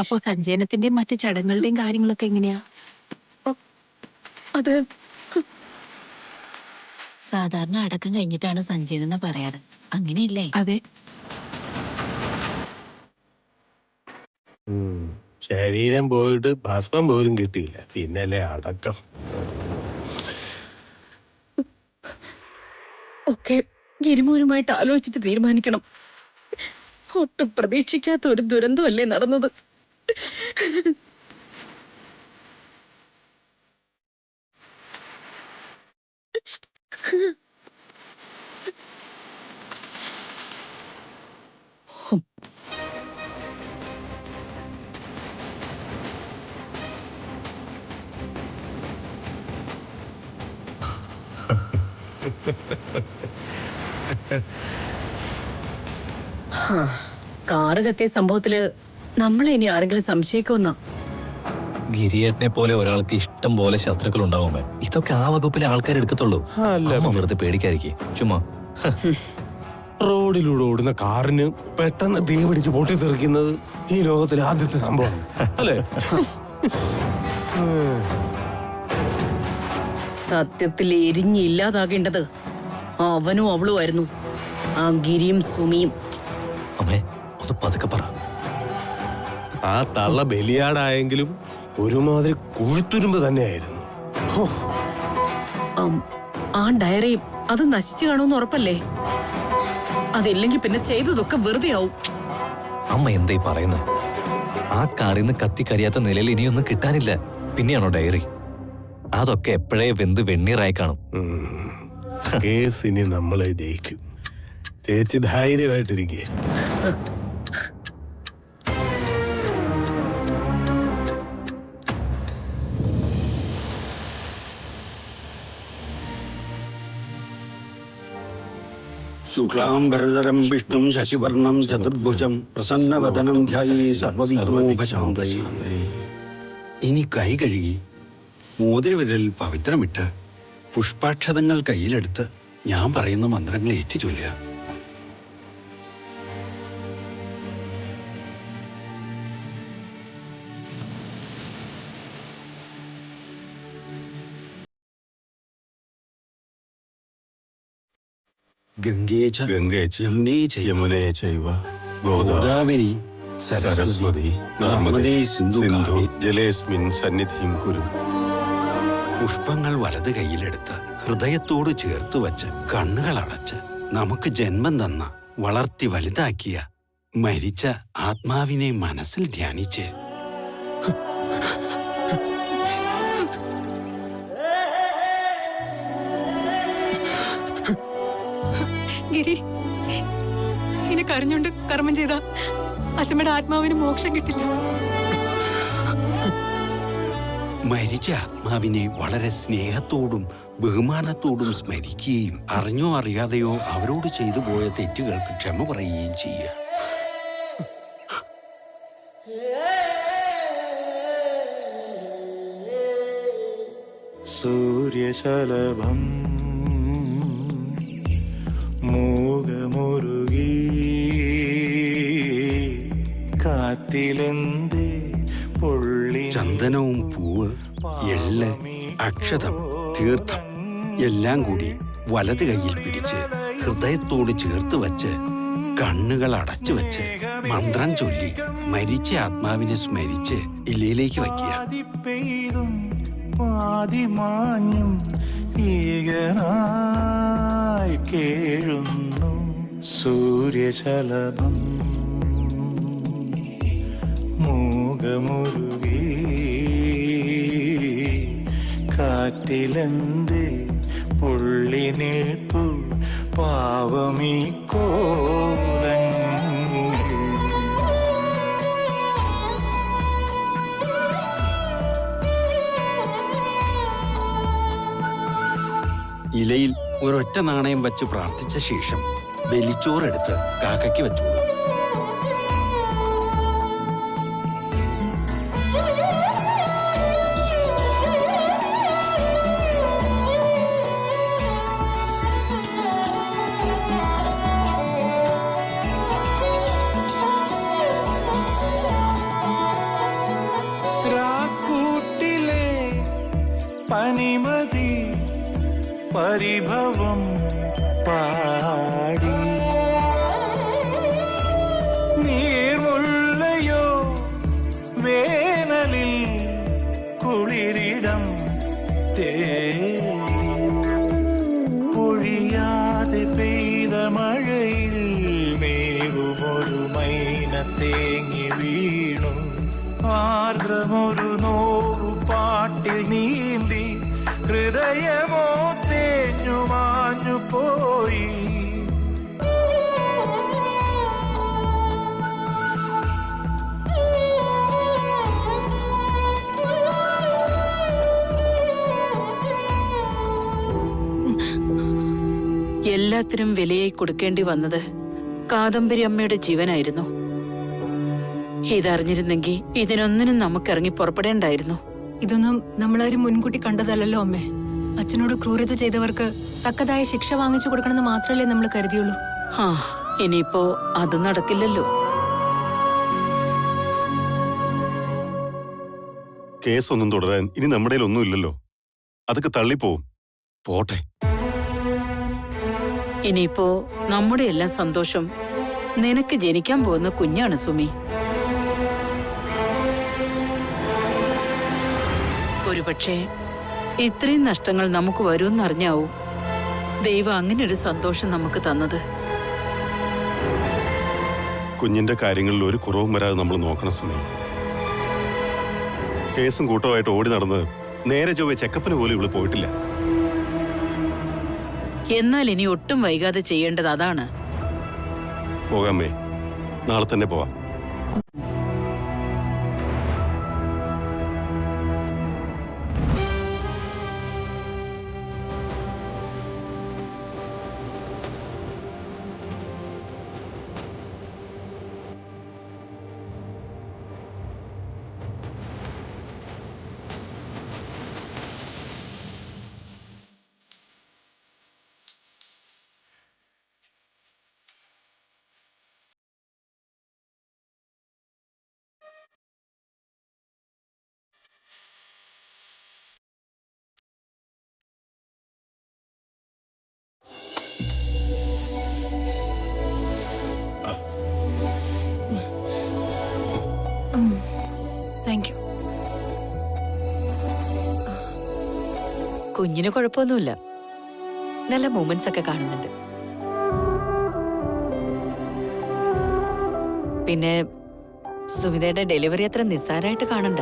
അപ്പൊ സഞ്ചയനത്തിന്റെയും മറ്റു ചടങ്ങുകളുടെയും കാര്യങ്ങളൊക്കെ എങ്ങനെയാ? അത് സാധാരണ അടക്കം കഴിഞ്ഞിട്ടാണ് സഞ്ചയനം എന്ന് പറയാറ്, അങ്ങനെയില്ലേ? അതെ. ശരീരം പോയിട്ട് ഭസ്മം പോലും കിട്ടിയില്ല, പിന്നല്ലേ അടക്കം. ഒക്കെ ഗിരിമോനുമായിട്ട് ആലോചിച്ചിട്ട് തീരുമാനിക്കണം. ഒട്ടും പ്രതീക്ഷിക്കാത്ത ഒരു ദുരന്തമല്ലേ നടന്നത്. കാറ് കത്തിയ സംഭവത്തില് നമ്മളെ ഇനി ആരെങ്കിലും സംശയിക്കുമെന്നാ? ഗിരിയേട്ടനെ പോലെ ഒരാൾക്ക് ഇഷ്ടം പോലെ ശത്രുക്കൾ ഉണ്ടാവുമ്പോ ഇതൊക്കെ ആ വകുപ്പിലെ ആൾക്കാർ എടുക്കത്തുള്ളൂ. അമ്മ വെറുതെ പേടിക്കാതിരിക്കേ, ചുമ്മാ. റോഡിലൂടെ ഓടുന്ന കാറിന് പെട്ടെന്ന് തീ പിടിച്ച് പൊട്ടിത്തെറിക്കുന്നത് ഈ ലോകത്തിലെ ആദ്യത്തെ സംഭവം അല്ലേ? സത്യത്തിൽ എരിഞ്ഞില്ലാതാകേണ്ടത് അവനും അവളുമായിരുന്നു, ആ ഗിരിയും സുമിയും. അമ്മേ, ഒന്ന് പതുക്കെ പറ. ആ തള്ള ബലിയാടായെങ്കിലും ഒരുമാതിരി കുഴുത്തുരുമ്പ് തന്നെയായിരുന്നു. ആ ഡയറി അത് നശിച്ചു കാണുമെന്ന് ഉറപ്പല്ലേ? അതില്ലെങ്കിൽ പിന്നെ ചെയ്തതൊക്കെ വെറുതെ ആവും. അമ്മ എന്തായി പറയുന്നത്? ആ കാറിൽ നിന്ന് കത്തിക്കരിയാത്ത നിലയിൽ ഇനിയൊന്നും കിട്ടാനില്ല. പിന്നെയാണോ ഡയറി? അതൊക്കെ എപ്പോഴേ വെന്ത് വെണ്ണീറായി കാണും. കേസ് ഇനി നമ്മളെ ജയിക്കും. ചേച്ചി ധൈര്യമായിട്ടിരിക്കേ. ശുക്ലാംബരധരം വിഷ്ണും ശശിവർണം ചതുർഭുജം പ്രസന്നവദനം ധ്യായേ സർവവിഘ്നോപശാന്തയേ. ഇനി കൈ കഴുകി മോതിരവിരലിൽ പവിത്രമിട്ട് പുഷ്പാക്ഷതങ്ങൾ കയ്യിലെടുത്ത് ഞാൻ പറയുന്ന മന്ത്രങ്ങൾ ഏറ്റു ചൊല്ലുക. ഗംഗേ ച യമുനേ ചൈവ ഗോദാവരി സരസ്വതി നർമ്മദേ സിന്ധു ജലേസ്മിൻ സന്നിധിം കുരു. പുഷ്പങ്ങൾ വലത് കൈയിലെടുത്ത് ഹൃദയത്തോട് ചേർത്ത് വച്ച് കണ്ണുകൾ അടച്ച് നമുക്ക് ജന്മം തന്ന, വളർത്തി വലുതാക്കിയ മരിച്ച ആത്മാവിനെ മനസ്സിൽ ധ്യാനിച്ച് ഗിരി, ഇനി കരഞ്ഞോണ്ട് കർമ്മം ചെയ്ത അച്ഛമ്മയുടെ ആത്മാവിന് മോക്ഷം കിട്ടില്ല. മരിച്ച ആത്മാവിനെ വളരെ സ്നേഹത്തോടും ബഹുമാനത്തോടും സ്മരിക്കുകയും അറിഞ്ഞോ അറിയാതെയോ അവരോട് ചെയ്തു പോയ തെറ്റുകൾക്ക് ക്ഷമ പറയുകയും ചെയ്യുക. സൂര്യശലഭം മൂകമുരുകി കാറ്റിലെന്തേ പൊള്ളി. ചന്ദനവും പൂവ്, എള്ള്, അക്ഷതം, തീർത്ഥം എല്ലാം കൂടി വലത് കൈയിൽ പിടിച്ച് ഹൃദയത്തോട് ചേർത്ത് വച്ച് കണ്ണുകൾ അടച്ചു വെച്ച് മന്ത്രം ചൊല്ലി മരിച്ച ആത്മാവിനെ സ്മരിച്ച് ഇലയിലേക്ക് വയ്ക്കുക. പാതിമാഞ്ഞും ഏകനായി കേഴുന്നു സൂര്യശലഭം മൂകമുരുകി കാറ്റിലെന്തേ പൊള്ളി നിൽപ്പു പാവമീ കോലങ്ങൾ. ഇലയിൽ ഒരൊറ്റ നാണയം വച്ച് പ്രാർത്ഥിച്ച ശേഷം ബലിച്ചോറെടുത്ത് കാക്കയ്ക്ക് വെച്ചോളൂ. പനിമതി പരിഭവം പാടി നീർമുല്ലയോ വേനലിൽ കുളിരിടം പൊഴിയാതെ പെയ്ത മഴയിൽ മേറുമൊരു മൈന തേങ്ങി വീണു ആർദ്രമൊരു നോവു പാട്ടിൽ നീന്തി ഹൃദയമോ തേഞ്ഞു മാഞ്ഞു പോയി എല്ലാത്തിനും വിലയായി കൊടുക്കേണ്ടി വന്നത് കാദംബരി അമ്മയുടെ ജീവനായിരുന്നു. ഇതറിഞ്ഞിരുന്നെങ്കിൽ ഇതിനൊന്നിനും നമുക്ക് ഇറങ്ങി പുറപ്പെടേണ്ടായിരുന്നു. ഇതൊന്നും നമ്മളാരും മുൻകൂട്ടി കണ്ടതല്ലല്ലോ അമ്മേ. അച്ഛനോട് ക്രൂരത ചെയ്തവർക്ക് തക്കതായ ശിക്ഷ വാങ്ങിച്ചു കൊടുക്കണമെന്ന് മാത്രമല്ലേ നമ്മൾ കരുതിയുള്ളൂ. ആ ഇനിയിപ്പോ അത് നടക്കില്ലല്ലോ. കേസൊന്നും തുടരാൻ ഇനി നമ്മുടെ ഒന്നുമില്ലല്ലോ. അതൊക്കെ തള്ളിപ്പോവും. പോട്ടെ. ഇനിയിപ്പോ നമ്മുടെ എല്ലാം സന്തോഷം നിനക്ക് ജനിക്കാൻ പോകുന്ന കുഞ്ഞാണ് സുമി. ഒരുപക്ഷെ ഇത്രയും നഷ്ടങ്ങൾ നമുക്ക് വരുമെന്നറിഞ്ഞാവൂ ദൈവം അങ്ങനെ ഒരു സന്തോഷം നമുക്ക് തന്നത്. കുഞ്ഞിന്റെ കാര്യങ്ങളിൽ ഒരു കുറവും വരാതെ നമ്മൾ നോക്കണം സുമി. കേസും കൂട്ടമായിട്ട് ഓടി നടന്ന് നേരെ ചൊവ്വേ ചെക്കപ്പിന് പോലും ഇവള് പോയിട്ടില്ല. എന്നാൽ ഇനി ഒട്ടും വൈകാതെ ചെയ്യേണ്ടത് അതാണ്. പോകാമേ, നാളെ തന്നെ പോവാം. Thank you. കുഞ്ഞിന് കുഴപ്പമൊന്നുമില്ല. നല്ല മൂമെന്റ്സ് ഒക്കെ കാണുന്നുണ്ട്. പിന്നെ സുമിതയുടെ ഡെലിവറി അത്ര നിസ്സാരമായിട്ട് കാണണ്ട.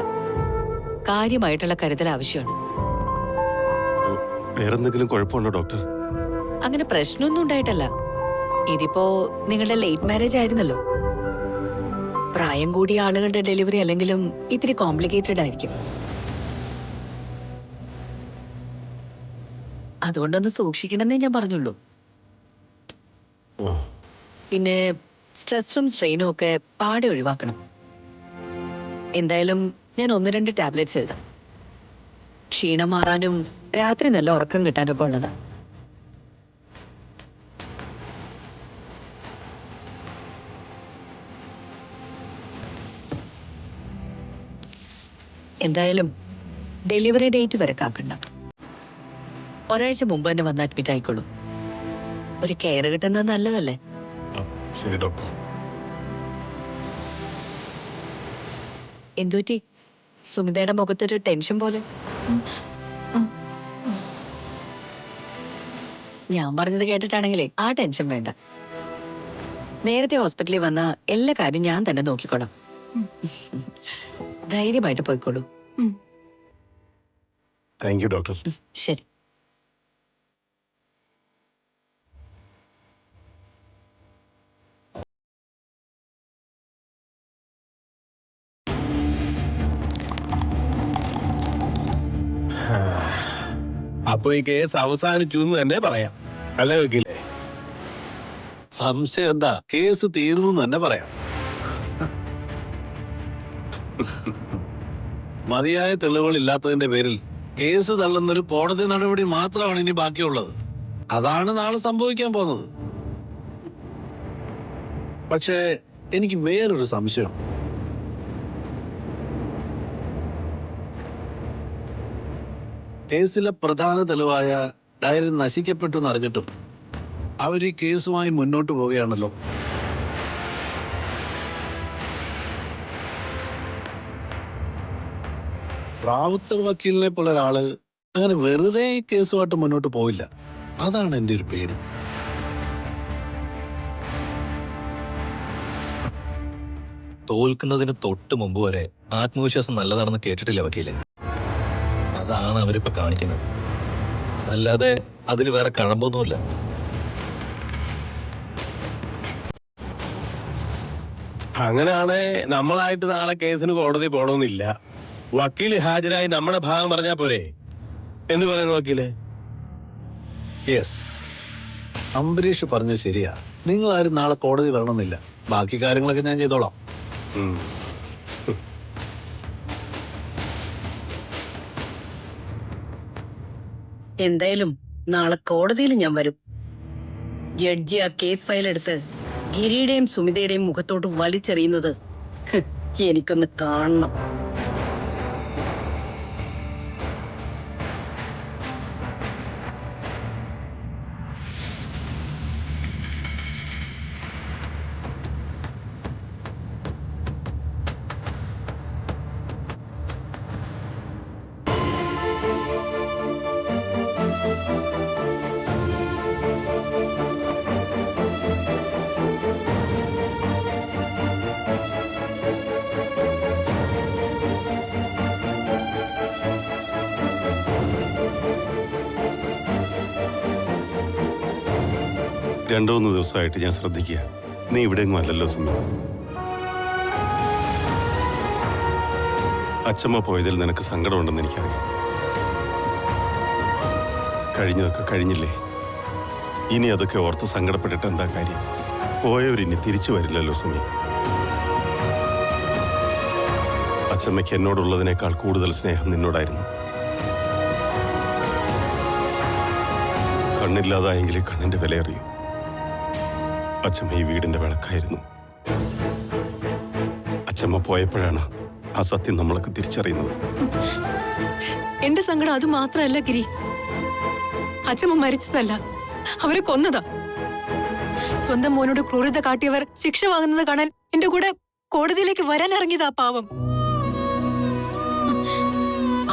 കാര്യമായിട്ടുള്ള കരുതൽ ആവശ്യമാണ്. വേറെന്തെങ്കിലും കുഴപ്പമുണ്ടോ ഡോക്ടർ? അങ്ങനെ പ്രശ്നമൊന്നും ഉണ്ടായിട്ടല്ല. ഇതിപ്പോ നിങ്ങളുടെ ലേറ്റ് മാരേജ് ആയിരുന്നല്ലോ. പ്രായം കൂടിയ ആളുകളുടെ ഡെലിവറി അല്ലെങ്കിലും ഇത്തിരി കോംപ്ലിക്കേറ്റഡ് ആയിരിക്കും. അതുകൊണ്ടൊന്ന് സൂക്ഷിക്കണമെന്നേ ഞാൻ പറഞ്ഞുള്ളൂ. പിന്നെ സ്ട്രെസ്സും സ്ട്രെയിനും ഒക്കെ പാടെ ഒഴിവാക്കണം. എന്തായാലും ഞാൻ 1-2 ടാബ്ലറ്റ്സ് എഴുതാം. ക്ഷീണം മാറാനും രാത്രി നല്ല ഉറക്കം കിട്ടാനൊക്കെ ഉള്ളതാ. എന്തായാലും ഡെലിവറി ഡേറ്റ് വരെ കാക്കണ്ട. ഒരാഴ്ച മുമ്പ് തന്നെ വന്ന് അഡ്മിറ്റ് ആയിക്കോളൂ. ഒരു കെയർ കിട്ടുന്നത് നല്ലതല്ലേ? ശരി ഡോക്ടർ. എന്തുപറ്റി? സുമിതയുടെ മുഖത്തൊരു ടെൻഷൻ പോലെ. ഞാൻ പറഞ്ഞത് കേട്ടിട്ടാണെങ്കിലേ ആ ടെൻഷൻ വേണ്ട. നേരത്തെ ഹോസ്പിറ്റലിൽ വന്ന എല്ലാ കാര്യം ഞാൻ തന്നെ നോക്കിക്കോളാം. ധൈര്യമായിട്ട് പോയിക്കോളൂ. Thank you doctor. ശരി. അപ്പൊ ഈ കേസ് അവസാനിച്ചു എന്ന് തന്നെ പറയാം, അല്ലേ വക്കീലേ? സംശയം എന്താ? കേസ് തീർന്നു എന്ന് തന്നെ പറയാം. മതിയായ തെളിവുകൾ ഇല്ലാത്തതിന്റെ പേരിൽ കേസ് തള്ളുന്നൊരു കോടതി നടപടി മാത്രമാണ് ഇനി ബാക്കിയുള്ളത്. അതാണ് നാളെ സംഭവിക്കാൻ പോകുന്നത്. പക്ഷേ എനിക്ക് വേറൊരു സംശയം. കേസിലെ പ്രധാന തെളിവായ ഡയറി നശിക്കപ്പെട്ടു എന്നറിഞ്ഞിട്ടും അവർ ഈ കേസുമായി മുന്നോട്ട് പോവുകയാണല്ലോ. റാവുത്തർ വക്കീലിനെ പോലെ ഒരാള് അങ്ങനെ വെറുതെ ഈ കേസുമായിട്ട് മുന്നോട്ട് പോയില്ല. അതാണ് എൻ്റെ ഒരു പേടി. തോൽക്കുന്നതിന് തൊട്ട് മുമ്പ് വരെ ആത്മവിശ്വാസം നല്ലതാണെന്ന് കേട്ടിട്ടില്ല വക്കീലെ. അതാണ് അവരിപ്പോ കാണിക്കുന്നത്. അല്ലാതെ അതിൽ വേറെ കഴമ്പൊന്നുമില്ല. അങ്ങനെയാണെ നമ്മളായിട്ട് നാളെ കേസിന് കോടതി പോണമെന്നില്ല. വക്കീല് ഹാജരായി നമ്മുടെ ഭാഗം പറഞ്ഞാ പോരെ? എന്ത് പറയുന്നു വക്കീല്? യെസ്, അംബരീഷ് പറഞ്ഞത് ശരിയാ. നിങ്ങൾ ആരും നാളെ കോടതി വരണമെന്നില്ല. ബാക്കി കാര്യങ്ങളൊക്കെ ഞാൻ ചെയ്തോളാം. എന്തായാലും നാളെ കോടതിയിൽ ഞാൻ വരും. ജഡ്ജി ആ കേസ് ഫയൽ എടുത്ത് ഗിരിയുടെയും സുമിതയുടെയും മുഖത്തോട്ട് വലിച്ചെറിയുന്നത് എനിക്കൊന്ന് കാണണം. രണ്ടോ മൂന്ന് ദിവസമായിട്ട് ഞാൻ ശ്രദ്ധിക്കുക, നീ ഇവിടെയൊന്നും അല്ലല്ലോ സുമി. അച്ഛമ്മ പോയതിൽ നിനക്ക് സങ്കടമുണ്ടെന്ന് എനിക്കറിയാം. കഴിഞ്ഞതൊക്കെ കഴിഞ്ഞില്ലേ? ഇനി അതൊക്കെ ഓർത്ത് സങ്കടപ്പെട്ടിട്ട് എന്താ കാര്യം? പോയവരിനി തിരിച്ചു വരില്ലല്ലോ സുമി. അച്ഛമ്മയ്ക്ക് എന്നോടുള്ളതിനേക്കാൾ കൂടുതൽ സ്നേഹം നിന്നോടായിരുന്നു. കണ്ണില്ലാതായെങ്കിൽ കണ്ണിന്റെ വില അറിയൂ. അച്ഛമ്മ ഈ വീടിന്റെ വിളക്കായിരുന്നു. അച്ഛമ്മ പോയപ്പോഴാണ് ആ സത്യം നമ്മളൊക്കെ തിരിച്ചറിയുന്നത്. എന്റെ സങ്കടം അത് മാത്രമല്ല ഗിരി. അച്ഛമ്മ മരിച്ചതല്ല, അവരെ കൊന്നതാ. സ്വന്തം മോനോട് ക്രൂരത കാട്ടിയവർ ശിക്ഷ വാങ്ങുന്നത് കാണാൻ എന്റെ കൂടെ കോടതിയിലേക്ക് വരാൻ ഇറങ്ങിയതാ പാവം.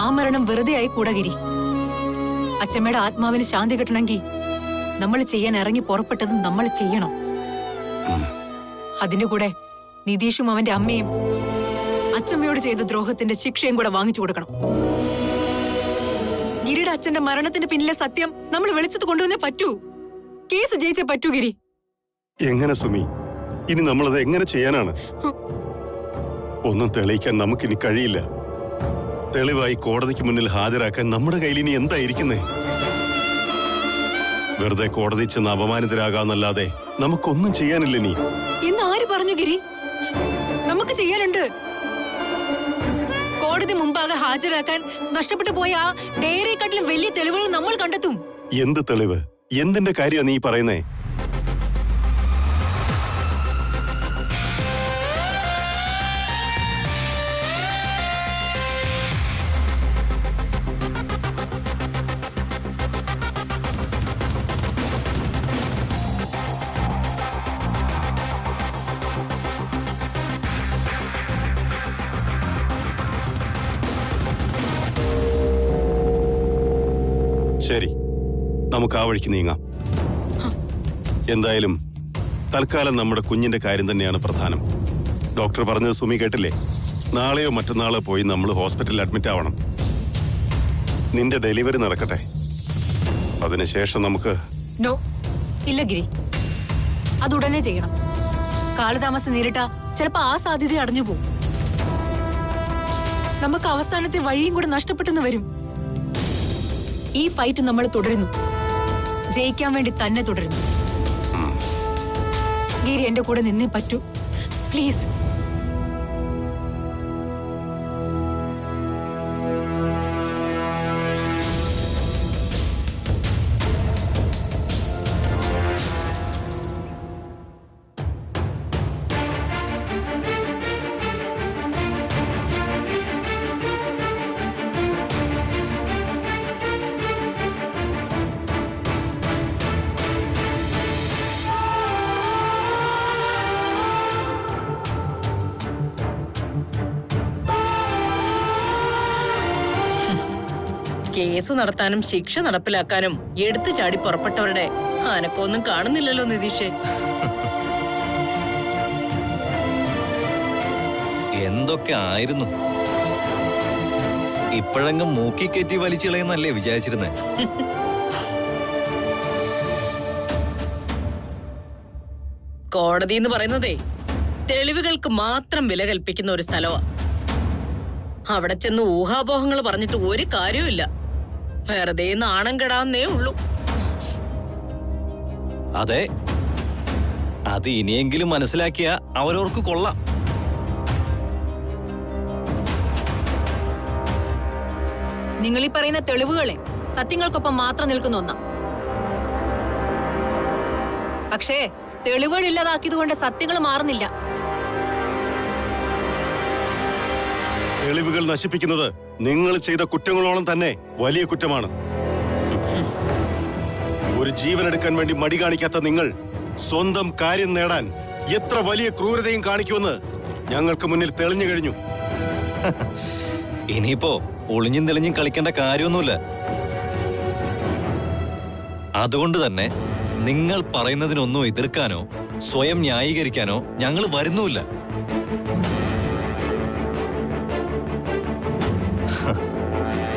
ആ മരണം വെറുതെ ആയി കൂടാ ഗിരി. അച്ഛമ്മയുടെ ആത്മാവിന് ശാന്തി കിട്ടണമെങ്കിൽ നമ്മൾ ചെയ്യാൻ ഇറങ്ങി പുറപ്പെട്ടത് നമ്മൾ ചെയ്യണം. അതിന്റെ കൂടെ നിതീഷും അവന്റെ അമ്മയും അച്ഛമ്മയോട് ചെയ്ത ദ്രോഹത്തിന്റെ ശിക്ഷയും കൂടെ വാങ്ങിച്ചു കൊടുക്കണം. ഗിരിയുടെ അച്ഛന്റെ മരണത്തിന്റെ പിന്നിലെ സത്യം നമ്മൾ വെളിച്ചത്ത് കൊണ്ടുവന്നേ പറ്റൂ. കേസ് ജയിച്ചേ പറ്റൂ ഗിരി. എങ്ങനെ സുമി? ഇനി നമ്മളത് എങ്ങനെ ചെയ്യാനാണ്? ഒന്നും തെളിയിക്കാൻ നമുക്കിനി കഴിയില്ല. തെളിവായി കോടതിക്ക് മുന്നിൽ ഹാജരാക്കാൻ നമ്മുടെ കയ്യിൽ ഇനി എന്തായിരിക്കുന്നേ? വെറുതെ കോടതി ചെന്ന് അപമാനിതരാകാന്നല്ലാതെ നമുക്കൊന്നും ചെയ്യാനില്ല നീ. ഇന്ന് ആര് പറഞ്ഞു ഗിരി? നമുക്ക് ചെയ്യാനുണ്ട്. കോടതി മുമ്പാകെ ഹാജരാക്കാൻ നഷ്ടപ്പെട്ടു പോയ ആ ഡയറിയെക്കാട്ടിലും വലിയ തെളിവുകൾ നമ്മൾ കണ്ടെത്തും. എന്ത് തെളിവ്? എന്തിന്റെ കാര്യമാണ് നീ പറയുന്നേ? ശരി, നമുക്ക് ആ വഴിക്ക് നീങ്ങാം. എന്തായാലും തൽക്കാലം നമ്മുടെ കുഞ്ഞിന്റെ കാര്യം തന്നെയാണ് പ്രധാനം. ഡോക്ടർ പറഞ്ഞത് സുമി കേട്ടില്ലേ? നാളെയോ മറ്റന്നാളോ പോയി നമ്മൾ ഹോസ്പിറ്റലിൽ അഡ്മിറ്റ് ആവണം. നിന്റെ ഡെലിവറി നടക്കട്ടെ, അതിനുശേഷം നമുക്ക്. നോ, ഇല്ല ഗിരി, അതുടനെ ചെയ്യണം. കാലതാമസം നേരിട്ടാ ചിലപ്പോ ആ സാധ്യത അടഞ്ഞു പോകും. നമുക്ക് അവസാനത്തെ വഴിയും കൂടെ നഷ്ടപ്പെട്ടെന്ന് വരും. ഈ ഫൈറ്റ് നമ്മൾ തുടരുന്നു, ജയിക്കാൻ വേണ്ടി തന്നെ തുടരുന്നു. ഗിരി എന്റെ കൂടെ നിന്നേ പറ്റൂ, പ്ലീസ്. കേസ് നടത്താനും ശിക്ഷ നടപ്പിലാക്കാനും എടുത്തു ചാടി പുറപ്പെട്ടവരുടെ അനക്കൊന്നും കാണുന്നില്ലല്ലോ നിതീഷേ. എന്തൊക്കെ ആയിരുന്നു. ഇപ്പോഴെങ്ങും മൂക്കി കയറ്റി വലിച്ചിളയെന്നല്ലേ വിചാരിച്ചിരുന്നേ. കോടതി എന്ന് പറയുന്നതേ തെളിവുകൾക്ക് മാത്രം വില കൽപ്പിക്കുന്ന ഒരു സ്ഥലമാ. അവിടെ ചെന്ന് ഊഹാപോഹങ്ങൾ പറഞ്ഞിട്ട് ഒരു കാര്യവുമില്ല. വെറുതെ നാണം കെടാന്നേ ഉള്ളൂ. അതെ, അത് ഇനിയെങ്കിലും മനസ്സിലാക്കിയ അവരവർക്ക് കൊള്ളാം. നിങ്ങൾ ഈ പറയുന്ന തെളിവുകളെ സത്യങ്ങൾക്കൊപ്പം മാത്രം നിൽക്കുന്ന ഒന്നാ. പക്ഷേ തെളിവുകൾ ഇല്ലാതാക്കിയതുകൊണ്ട് സത്യങ്ങൾ മാറുന്നില്ല. തെളിവുകൾ നശിപ്പിക്കുന്നത് നിങ്ങൾ ചെയ്ത കുറ്റങ്ങളോളം തന്നെ വലിയ കുറ്റമാണ്. ഒരു ജീവനെടുക്കാൻ വേണ്ടി മടി കാണിക്കാത്ത നിങ്ങൾ സ്വന്തം കാര്യം നേടാൻ എത്ര വലിയ ക്രൂരതയും കാണിക്കുമെന്ന് ഞങ്ങൾക്ക് മുന്നിൽ തെളിഞ്ഞു കഴിഞ്ഞു. ഇനിയിപ്പോ ഒളിഞ്ഞും തെളിഞ്ഞും കളിക്കേണ്ട കാര്യമൊന്നുമില്ല. അതുകൊണ്ട് തന്നെ നിങ്ങൾ പറയുന്നതിനൊന്നും എതിർക്കാനോ സ്വയം ന്യായീകരിക്കാനോ ഞങ്ങൾ വരുന്നുമില്ല.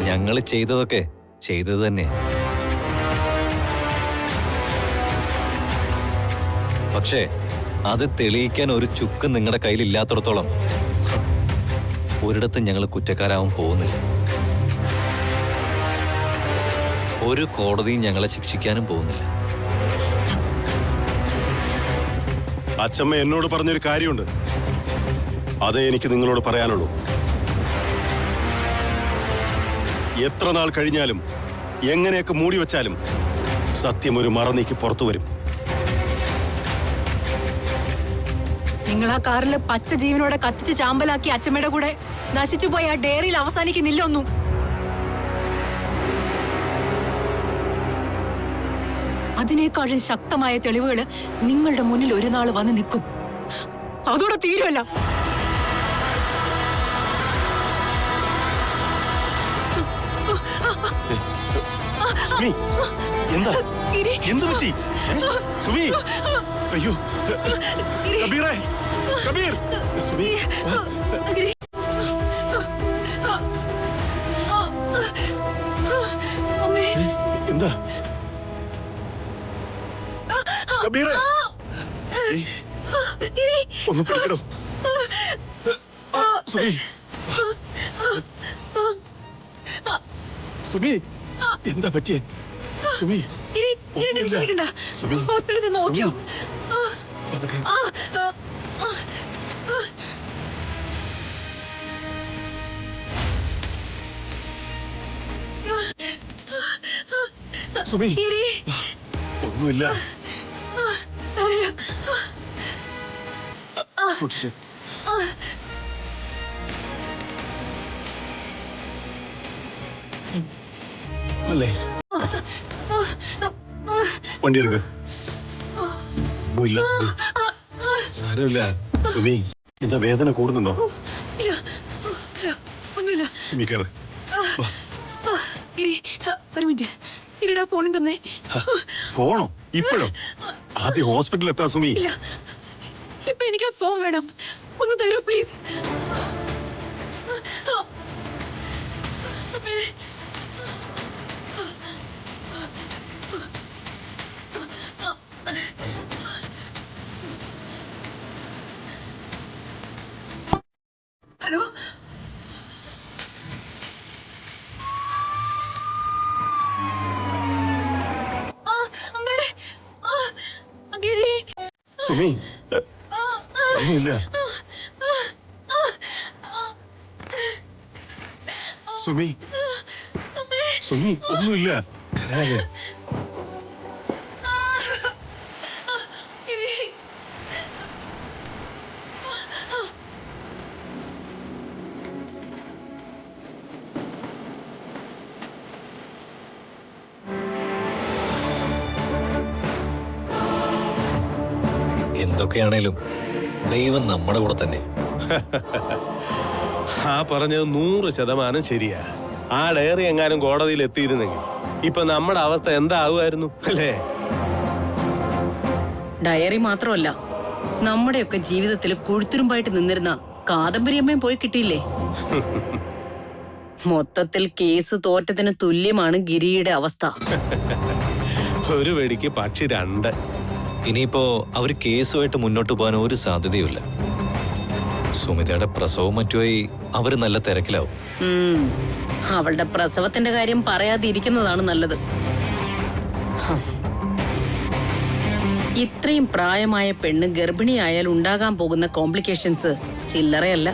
ഞങ്ങൾ ചെയ്തതൊക്കെ ചെയ്തത് തന്നെ. പക്ഷേ അത് തെളിയിക്കാൻ ഒരു ചുക്ക് നിങ്ങളുടെ കയ്യിലില്ലാത്തിടത്തോളം ഒരിടത്തും ഞങ്ങൾ കുറ്റക്കാരാവാൻ പോകുന്നില്ല. ഒരു കോടതിയും ഞങ്ങളെ ശിക്ഷിക്കാനും പോകുന്നില്ല. അച്ചമ്മ എന്നോട് പറഞ്ഞൊരു കാര്യമുണ്ട്. അതേ എനിക്ക് നിങ്ങളോട് പറയാനുള്ളൂ. എത്ര നാൾ കഴിഞ്ഞാലും എങ്ങനെയൊക്കെ മൂടി വെച്ചാലും സത്യം ഒരു മറനീക്കി പുറത്തു വരും. നിങ്ങൾ ആ കാറിൽ പച്ച ജീവനോടെ കത്തിച്ച് ചാമ്പലാക്കി അച്ഛമ്മയുടെ കൂടെ നശിച്ചു പോയ ആ ഡയറിയിൽ അവസാനിക്കുന്നില്ല ഒന്നും. അതിനേക്കാളും ശക്തമായ തെളിവുകൾ നിങ്ങളുടെ മുന്നിൽ ഒരു നാൾ വന്ന് നിൽക്കും. അതോടെ തീരുമല്ല. സുമി, എന്താ എന്ത് പറ്റി? സുമി, അയ്യോ കബീറേ, കബീർ, സുമി, എന്താ കബീറേ, ഒന്ന് പിടിക്കണോ? സുമി, സുമി, എന്താ പറ്റിയേ? സുമി, സുമി, ഹോസ്പിറ്റലിൽ നോക്കിയോ? സുമി, ഒന്നുമില്ല. സൂക്ഷിച്ച്. അല്ലേ വണ്ടി എടുക്ക. സാരമില്ല സുമി. എന്താ വേദന കൂടുന്നുണ്ടോ? ഒന്നുമില്ല. സുമി കയറ്. ഒരു മിനിറ്റ്, ഇരിടാ ഫോണിൽ തന്നെ. ഫോണോ? ഇപ്പോഴോ? ആദ്യം ഹോസ്പിറ്റലിൽ എത്താ സുമി. ഇപ്പൊ എനിക്ക് ഫോൺ വേണം. ഒന്ന് തരൂ പ്ലീസ്. ഹലോ, സുമി, ഒന്നുമില്ല. സുമി, സുമി, ഒന്നുമില്ല. എന്തൊക്കെയാണേലും ദൈവം നമ്മുടെ കൂടെ തന്നെ. ആ പറഞ്ഞത് 100% ശരിയാ. ആ ഡയറി എങ്ങാനും കോടതിയിൽ എത്തിയിരുന്നെങ്കിൽ ഇപ്പൊ നമ്മുടെ അവസ്ഥ എന്താകുമായിരുന്നു അല്ലേ? ഡയറി മാത്രമല്ല, നമ്മുടെയൊക്കെ ജീവിതത്തിൽ കുഴുത്തുരുമ്പായിട്ട് നിന്നിരുന്ന കാദംബരിയമ്മയും പോയി കിട്ടിയില്ലേ? മൊത്തത്തിൽ കേസ് തോറ്റത്തിന് തുല്യമാണ് ഗിരിയുടെ അവസ്ഥ. ഒരു വെടിക്ക് പക്ഷി രണ്ട്. ഇനിയിപ്പോ അവര് കേസുമായിട്ട് മുന്നോട്ട് പോകാൻ ഒരു സാധ്യതയുമില്ല. സുമിതയുടെ പ്രസവവും മറ്റുമായി അവര് നല്ല തിരക്കിലാവും. അവളുടെ പ്രസവത്തിന്റെ കാര്യം പറയാതിരിക്കുന്നതാണ് നല്ലത്. ഇത്രയും പ്രായമായ പെണ്ണ് ഗർഭിണിയായാൽ ഉണ്ടാകാൻ പോകുന്ന കോംപ്ലിക്കേഷൻസ് ചില്ലറയല്ല.